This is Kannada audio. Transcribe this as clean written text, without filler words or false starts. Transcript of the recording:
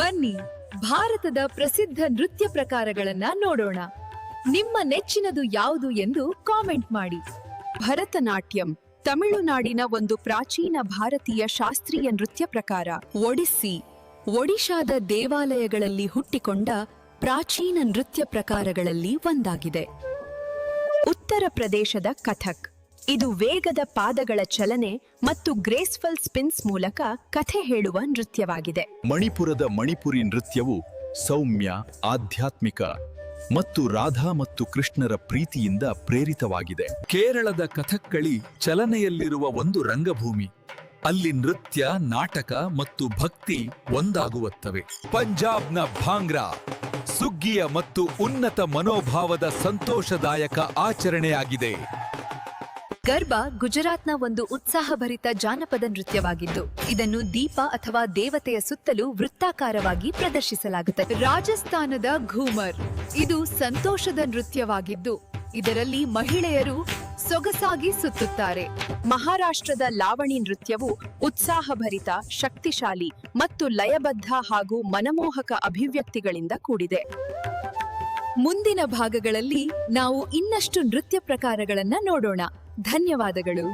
ಬನ್ನಿ ಭಾರತದ ಪ್ರಸಿದ್ಧ ನೃತ್ಯ ಪ್ರಕಾರಗಳನ್ನ ನೋಡೋಣ. ನಿಮ್ಮ ನೆಚ್ಚಿನದು ಯಾವುದು ಎಂದು ಕಾಮೆಂಟ್ ಮಾಡಿ. ಭರತನಾಟ್ಯಂ ತಮಿಳುನಾಡಿನ ಒಂದು ಪ್ರಾಚೀನ ಭಾರತೀಯ ಶಾಸ್ತ್ರೀಯ ನೃತ್ಯ ಪ್ರಕಾರ. ಒಡಿಸ್ಸಿ ಒಡಿಶಾದ ದೇವಾಲಯಗಳಲ್ಲಿ ಹುಟ್ಟಿಕೊಂಡ ಪ್ರಾಚೀನ ನೃತ್ಯ ಪ್ರಕಾರಗಳಲ್ಲಿ ಒಂದಾಗಿದೆ. ಉತ್ತರ ಪ್ರದೇಶದ ಕಥಕ್ ಇದು ವೇಗದ ಪಾದಗಳ ಚಲನೆ ಮತ್ತು ಗ್ರೇಸ್ಫುಲ್ ಸ್ಪಿನ್ಸ್ ಮೂಲಕ ಕಥೆ ಹೇಳುವ ನೃತ್ಯವಾಗಿದೆ. ಮಣಿಪುರದ ಮಣಿಪುರಿ ನೃತ್ಯವು ಸೌಮ್ಯ, ಆಧ್ಯಾತ್ಮಿಕ ಮತ್ತು ರಾಧಾ ಮತ್ತು ಕೃಷ್ಣರ ಪ್ರೀತಿಯಿಂದ ಪ್ರೇರಿತವಾಗಿದೆ. ಕೇರಳದ ಕಥಕ್ಕಳಿ ಚಲನೆಯಲ್ಲಿರುವ ಒಂದು ರಂಗಭೂಮಿ. ಅಲ್ಲಿ ನೃತ್ಯ, ನಾಟಕ ಮತ್ತು ಭಕ್ತಿ ಒಂದಾಗುತ್ತವೆ. ಪಂಜಾಬ್ನ ಭಾಂಗ್ರಾ ಸುಗ್ಗಿಯ ಮತ್ತು ಉನ್ನತ ಮನೋಭಾವದ ಸಂತೋಷದಾಯಕ ಆಚರಣೆಯಾಗಿದೆ. ಗರ್ಬಾ ಗುಜರಾತ್ನ ಒಂದು ಉತ್ಸಾಹಭರಿತ ಜಾನಪದ ನೃತ್ಯವಾಗಿದ್ದು ಇದನ್ನು ದೀಪ ಅಥವಾ ದೇವತೆಯ ಸುತ್ತಲೂ ವೃತ್ತಾಕಾರವಾಗಿ ಪ್ರದರ್ಶಿಸಲಾಗುತ್ತದೆ. ರಾಜಸ್ಥಾನದ ಘೂಮರ್ ಇದು ಸಂತೋಷದ ನೃತ್ಯವಾಗಿದ್ದು ಇದರಲ್ಲಿ ಮಹಿಳೆಯರು ಸೊಗಸಾಗಿ ಸುತ್ತುತ್ತಾರೆ. ಮಹಾರಾಷ್ಟ್ರದ ಲಾವಣಿ ನೃತ್ಯವು ಉತ್ಸಾಹಭರಿತ, ಶಕ್ತಿಶಾಲಿ ಮತ್ತು ಲಯಬದ್ಧ ಹಾಗೂ ಮನಮೋಹಕ ಅಭಿವ್ಯಕ್ತಿಗಳಿಂದ ಕೂಡಿದೆ. ಮುಂದಿನ ಭಾಗಗಳಲ್ಲಿ ನಾವು ಇನ್ನಷ್ಟು ನೃತ್ಯ ಪ್ರಕಾರಗಳನ್ನ ನೋಡೋಣ. ಧನ್ಯವಾದಗಳು.